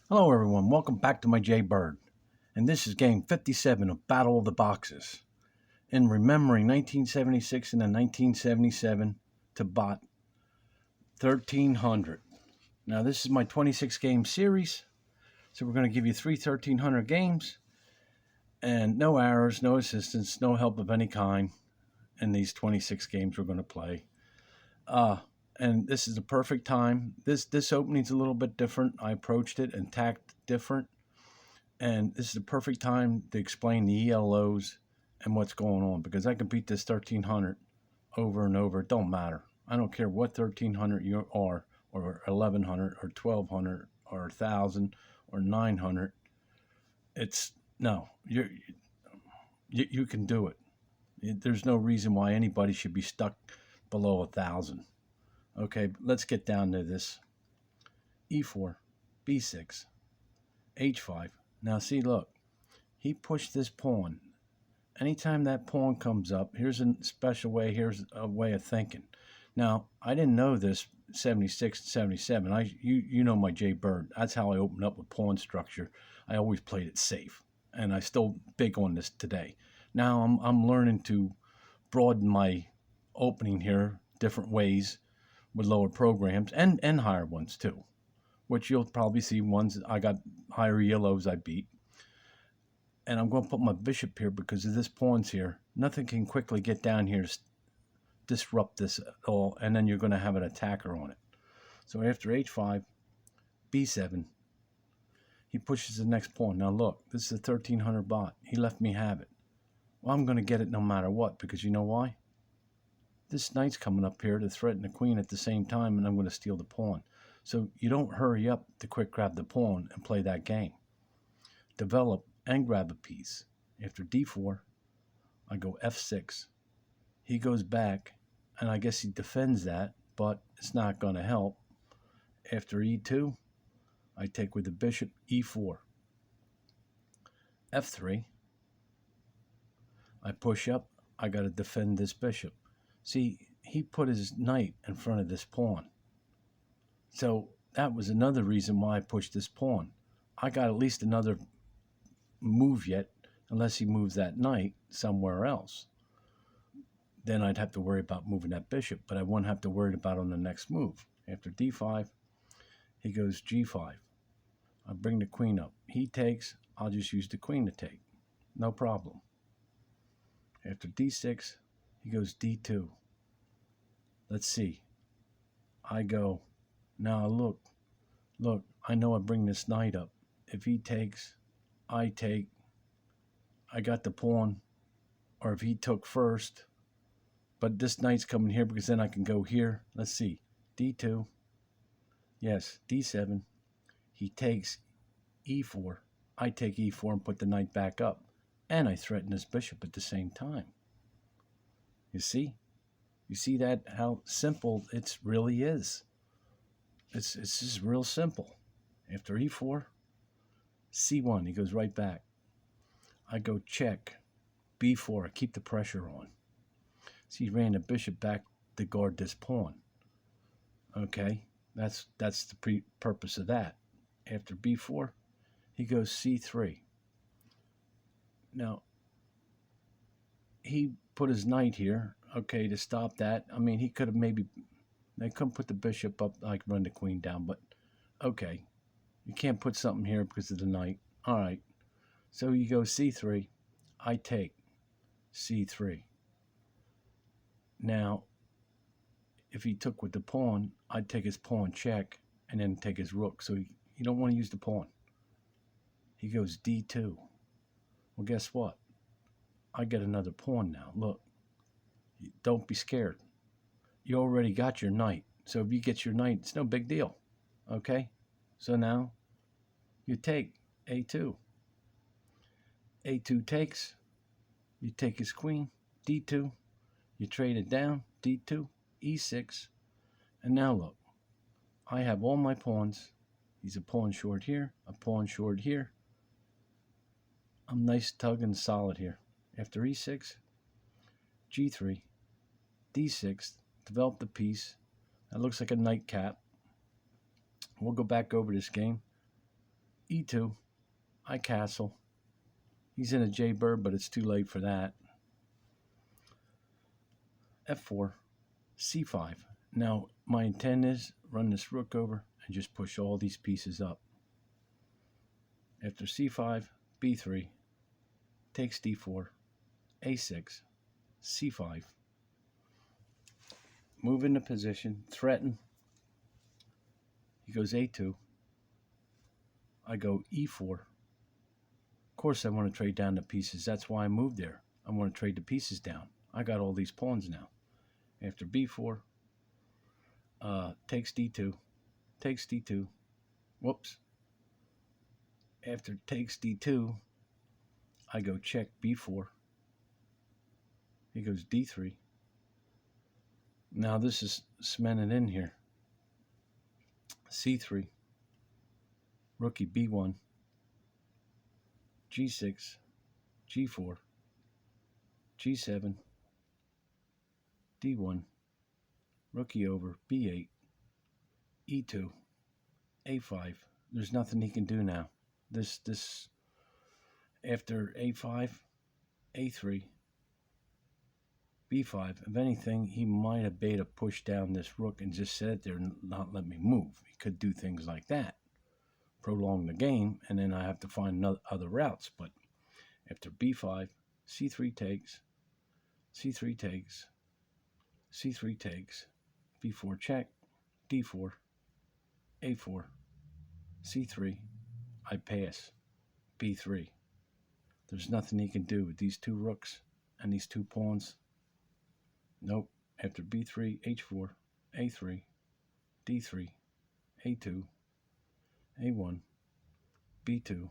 Hello, everyone. Welcome back to my Jay Bird. And this is game 57 of Battle of the Boxes. In remembering 1976 and then 1977 to bot 1300. Now, this is my 26 game series. So, we're going to give you three 1300 games and no errors, no assistance, no help of any kind in these 26 games we're going to play. And this is the perfect time. This opening's a little bit different. I approached it and tacked different. And this is the perfect time to explain the ELOs and what's going on, because I can beat this 1300 over and over. It don't matter. I don't care what 1300 you are, or 1100, or 1200, or 1000, or 900. It's no, you can do it. There's no reason why anybody should be stuck below 1000. Okay, let's get down to this. E4, B6, H5. Now see, look, he pushed this pawn. Anytime that pawn comes up, here's a special way, here's a way of thinking. Now, I didn't know this 76 and 77. You know my Jay Bird. That's how I opened up with pawn structure. I always played it safe, and I still big on this today. Now I'm learning to broaden my opening here different ways with lower programs and higher ones too, which you'll probably see ones I got higher yellows I beat. And I'm going to put my bishop here because of this pawn's here. Nothing can quickly get down here to disrupt this at all, and then you're going to have an attacker on it. So after h5, b7, he pushes the next pawn. Now look, this is a 1300 bot. He left me have it. Well, I'm going to get it no matter what, because you know why? This knight's coming up here to threaten the queen at the same time, and I'm going to steal the pawn. So you don't hurry up to quick grab the pawn and play that game. Develop and grab a piece. After d4, I go f6. He goes back, and I guess he defends that, but it's not going to help. After e2, I take with the bishop e4. f3, I push up. I got to defend this bishop. See, he put his knight in front of this pawn. So that was another reason why I pushed this pawn. I got at least another move yet, unless he moves that knight somewhere else. Then I'd have to worry about moving that bishop, but I won't have to worry about on the next move. After d5, he goes g5. I bring the queen up. He takes, I'll just use the queen to take. No problem. After d6, he goes d2. Let's see. I go, now look, I know I bring this knight up. If he takes, I take, I got the pawn, or if he took first, but this knight's coming here because then I can go here. Let's see, d2, yes, d7, he takes e4, I take e4 and put the knight back up, and I threaten this bishop at the same time. You see? You see that, how simple it really is. It's just real simple. After e4, c1, he goes right back. I go check, b4, I keep the pressure on. See, he ran the bishop back to guard this pawn. Okay, that's the purpose of that. After b4, he goes c3. Now, he put his knight here, okay, to stop that. I mean, he could have they couldn't put the bishop up, like run the queen down, but okay. You can't put something here because of the knight. All right, so you go c3, I take c3. Now, if he took with the pawn, I'd take his pawn check and then take his rook. So you don't want to use the pawn. He goes d2. Well, guess what? I get another pawn now. Look, don't be scared. You already got your knight. So if you get your knight, it's no big deal. Okay? So now you take a2. a2 takes. You take his queen, d2. You trade it down, d2, e6. And now look, I have all my pawns. He's a pawn short here, a pawn short here. I'm nice, tug, and solid here. After e6, g3, d6, develop the piece. That looks like a nightcap. We'll go back over this game. E2, I castle. He's in a jaybird, but it's too late for that. F4, C5. Now, my intent is run this rook over and just push all these pieces up. After C5, B3, takes D4, A6, C5. Move into position, threaten. He goes A2. I go E4. Of course, I want to trade down the pieces. That's why I moved there. I want to trade the pieces down. I got all these pawns now. After B4, takes D2, takes D2. Whoops. After takes D2, I go check B4. He goes D3. Now this is cemented in here. C3. Rookie B1. G6. G4. G7. D1. Rookie over B8. E2. A5. There's nothing he can do now. This after A5, A3, B5. If anything, he might have beta pushed down this rook and just sat there and not let me move. He could do things like that, prolong the game, and then I have to find other routes. But after B5, C3 takes, C3 takes, C3 takes, B4 check, D4, A4, C3, I pass, B3. There's nothing he can do with these two rooks and these two pawns. Nope. After B3, H4, A3, D3, A2, A1, B2,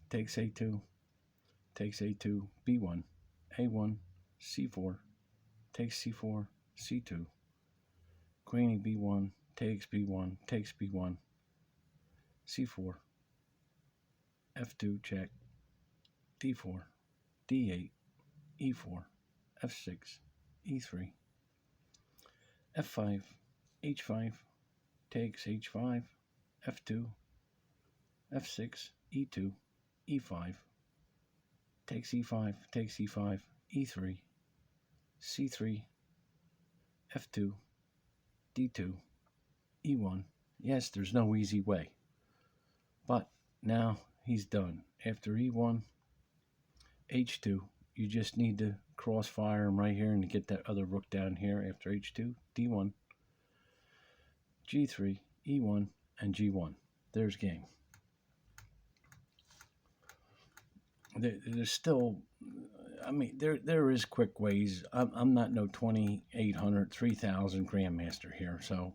takes A2, takes A2, B1, A1, C4, takes C4, C2, queen B1, takes B1, takes B1, C4, F2 check, D4, D8, E4, F6, E3, F5, H5, takes H5, F2, F6, E2, E5, takes E5, takes E5, E3, C3, F2, D2, E1. Yes, there's no easy way. But now he's done. After E1, H2, you just need to crossfire him right here and get that other rook down here. After H2, D1, G3, E1, and G1. There's game. There's still, I mean, there is quick ways. I'm not no 2,800, 3,000 grandmaster here. So,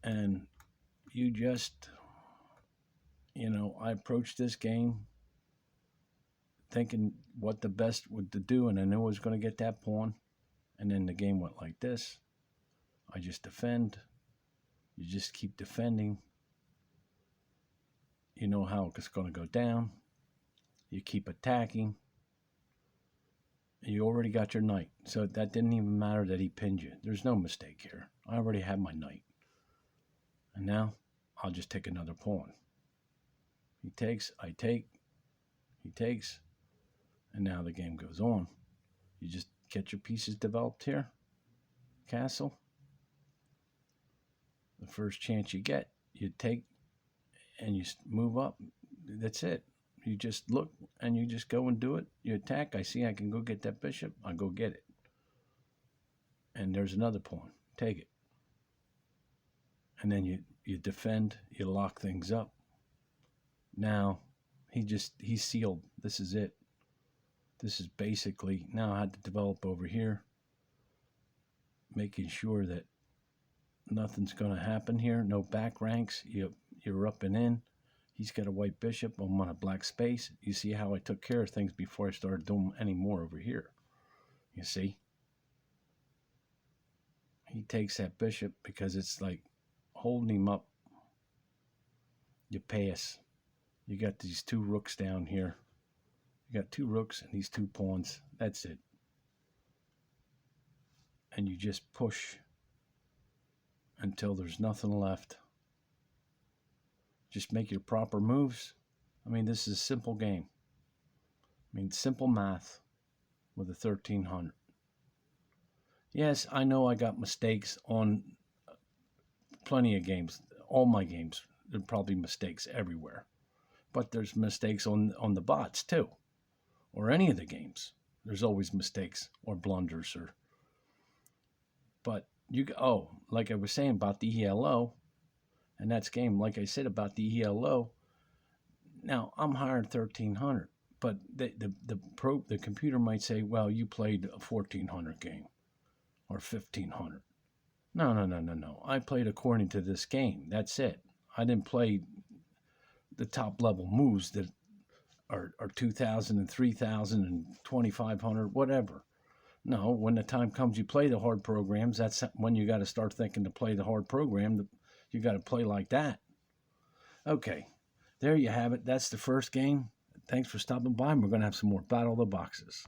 and you just, I approached this game thinking what the best would to do, and I knew I was going to get that pawn. And then the game went like this. I just defend. You just keep defending. You know how it's going to go down. You keep attacking. You already got your knight. So that didn't even matter that he pinned you. There's no mistake here. I already have my knight. And now I'll just take another pawn. He takes, I take, he takes, and now the game goes on. You just get your pieces developed here. Castle. The first chance you get, you take and you move up. That's it. You just look and you just go and do it. You attack. I see I can go get that bishop. I go get it. And there's another pawn. Take it. And then you defend. You lock things up. Now, he's sealed. This is it. This is basically, now I had to develop over here, making sure that nothing's going to happen here. No back ranks. You're up and in. He's got a white bishop. I'm on a black space. You see how I took care of things before I started doing any more over here. You see? He takes that bishop because it's like holding him up. You pass. You got these two rooks down here. You got two rooks and these two pawns. That's it. And you just push until there's nothing left. just make your proper moves. I mean, this is a simple game. I mean, simple math with a 1300. Yes, I know I got mistakes on plenty of games. All my games, there are probably mistakes everywhere. But there's mistakes on the bots too, or any of the games. There's always mistakes or blunders But like I was saying about the ELO, and that's game. Like I said about the ELO. Now I'm hiring 1300, but the computer might say, well, you played a 1400 game or 1500. No. I played according to this game. That's it. I didn't play the top level moves that are 2,000 and 3,000 and 2,500, whatever. No, when the time comes you play the hard programs, that's when you got to start thinking to play the hard program. You got to play like that. Okay, there you have it. That's the first game. Thanks for stopping by. We're going to have some more Battle of the Boxes.